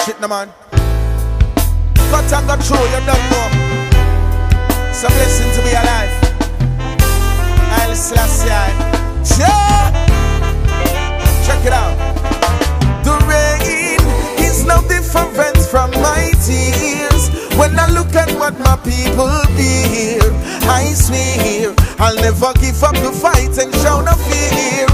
shit, no man. Cut and go through, you don't know. It's a blessing to be alive. I'll Selassie. Yeah. Check it out. The rain is no different from my tears. When I look at what my people bear, I swear I'll never give up the fight and show no fear.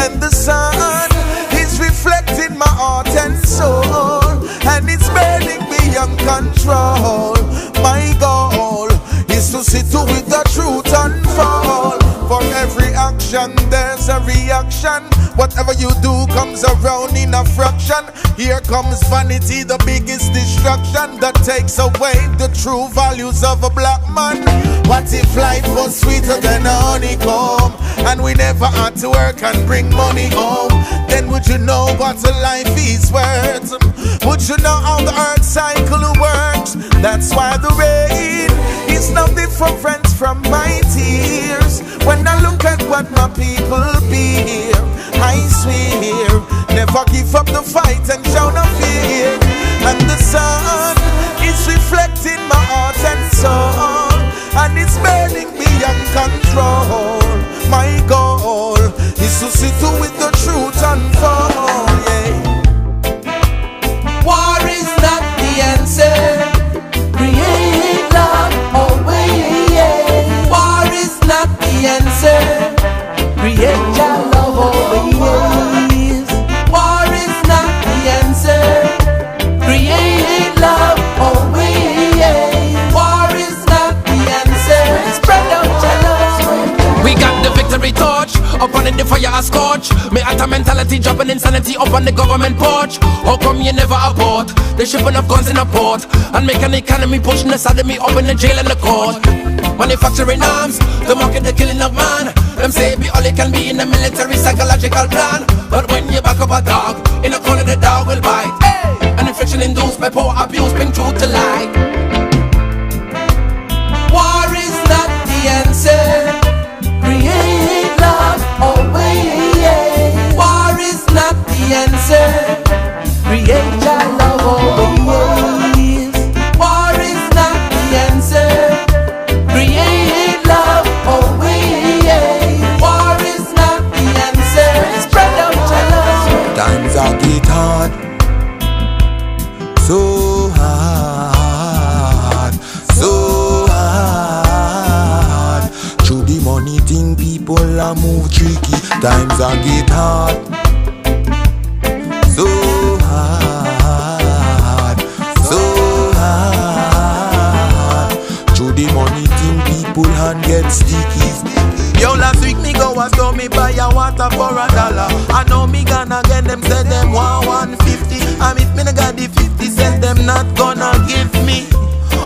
And the sun is reflecting my heart and soul, and it's burning beyond control. My goal is to see to it the truth unfold. For every action there's a reaction. Whatever you do comes around in a fraction. Here comes vanity, the biggest destruction that takes away the true values of a black man. What if life was sweeter than a honeycomb, and we never had to work and bring money home? Then would you know what a life is worth? Would you know how the earth cycle works? That's why the rain is no different from my tears. When I look at what my people bear, I swear never give up the fight and show no fear. And the sun is reflecting my heart and soul, and it's burning beyond control. My goal is to see to it the truth unfold. Yeah. War is not the answer. Create love always. War is not the answer. Create your love always. War is not the answer. Create love always. War is not the answer. Spread out your love. We got the victory torch up on the fire a scorch. Me at a mentality dropping insanity up on the government porch. How come you never abort the shipping of guns in a port, and make an economy pushing the side of me up in the jail and the court? Manufacturing arms, the market, the killing of man. Them say be all it can be in the military psychological plan. But when you back up a dog, in a corner the dog will bite. Hey! An infection induced by power abuse, bring truth to light. War is not the answer. Create love always. War is not the answer. Create your love always. War is not the answer. Create love always. War is not the answer. Spread out your love. Times I get hard, so hard, so hard. Through the money thing, people are move tricky. Times I get hard, so hard, so hard. Through the money thing, people hand get sticky. Yo, last week me go and store me buy a water for $1. I know me gonna get them, say them want 150. And if me no got the 50 cents, them not gonna give me.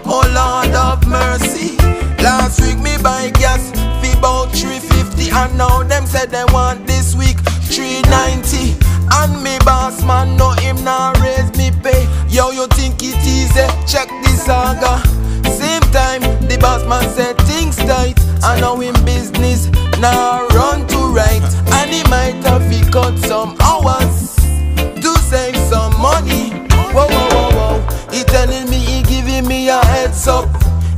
Oh Lord of mercy. Last week me buy gas for about 350, and now them say they want this week 390. And me boss man know him now raise me pay. Yo, you think it easy? Check this saga. Same time the boss man said things tight, and now in business now run to right. And he might have to cut some hours to save some money. Whoa, whoa, whoa, whoa. He telling me, he giving me a heads up.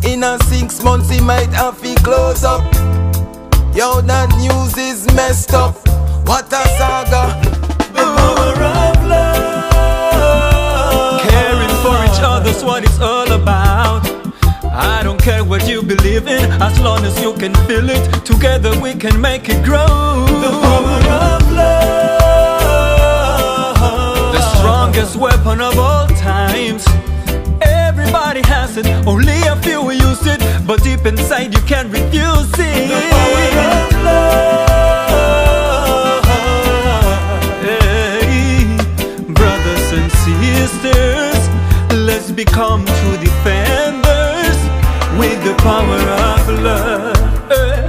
In a 6 months he might have to close up. Yo, that news is messed up. What a saga. The power of love. Caring for each other's what it's all about. I don't care what you believe in, as long as you can feel it. Together we can make it grow. The power of love, the strongest weapon of all times. Everybody has it, only a few will use it, but deep inside you can't refuse it. The power of love. Hey, brothers and sisters, let's become true defenders with the power of love.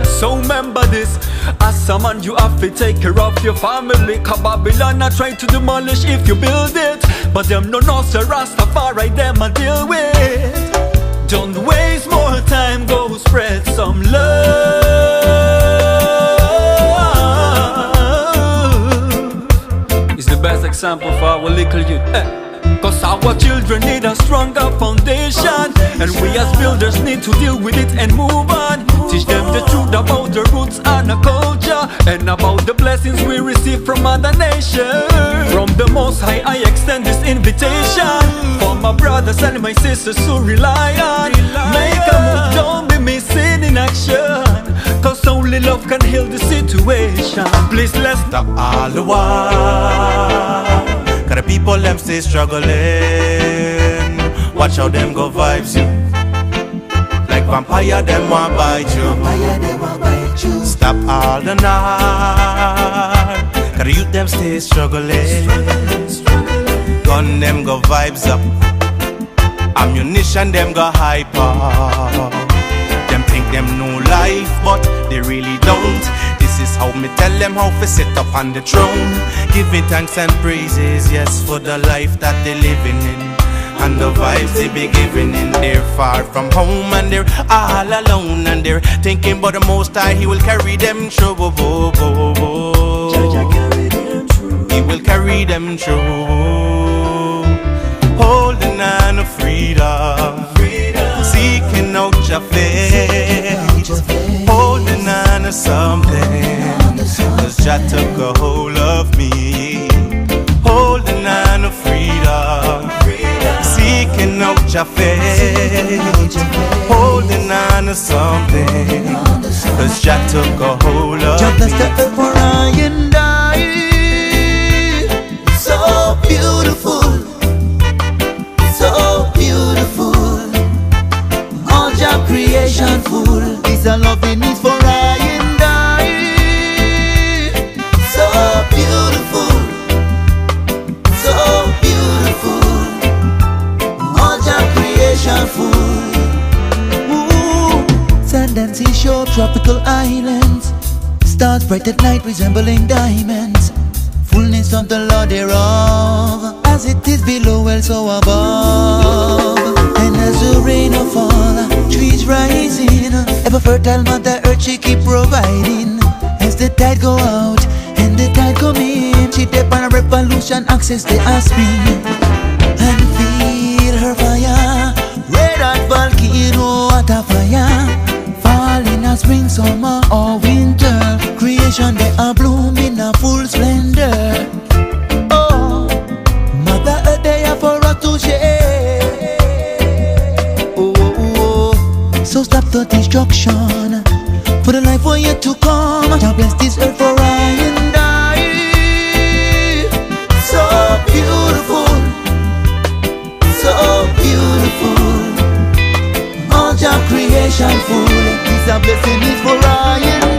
So remember this, as a man you have to take care of your family. Cause Babylon I try to demolish if you build it, but them no sir Rastafari them I deal with. Don't waste more time, go spread some love. It's the best example for our little youth. Cause our Our children need a stronger foundation, and we as builders need to deal with it and move on. Teach them the truth about the roots and the culture, and about the blessings we receive from other nations. From the Most High I extend this invitation for my brothers and my sisters who rely on. Make a move, don't be missing in action, cause only love can heal the situation. Please let's stop all the war, cause the people them stay struggling. Watch how them go vibes you, like vampire them want bite you. Stop all the night, cause the youth them stay struggling. Gun them go vibes up, ammunition them go hyper. Them think them know life, but they really don't. This is how me tell them how to sit up on the throne. Giving thanks and praises, yes, for the life that they living in, and the vibes they be giving in. They're far from home and they're all alone, and they're thinking about the Most High, He will carry them through. He will carry them through. Holding on to freedom, seeking out your faith, holding on to something, cause Jah took a hold of me. Holding on to freedom, seeking out your faith, holding on to something, cause Jah took a hold of Jah bless the me. earth for I and I. So beautiful, so beautiful. All Jah creation full. This a loving need for I and I. So beautiful, so beautiful. All Jah creation full. Ooh. Sand and seashore, tropical islands. Stars bright at night resembling diamonds. Fullness of the Lord thereof, as it is below, well so above. And as the rain fall, trees rising, ever fertile Mother Earth she keep providing. As the tide go out and the tide come in, she dip on a revolution, access the spring, and feel her fire. Red hot volcano, water fire, falling a spring, summer or winter. Creation they are blooming a full splendor. Oh, Mother Earth they are for us to share. Oh, oh, oh. So stop the destruction, for the life for yet to come. Jah bless this earth for I and I. So beautiful, so beautiful. All Jah creation full. This a blessing is for I and I.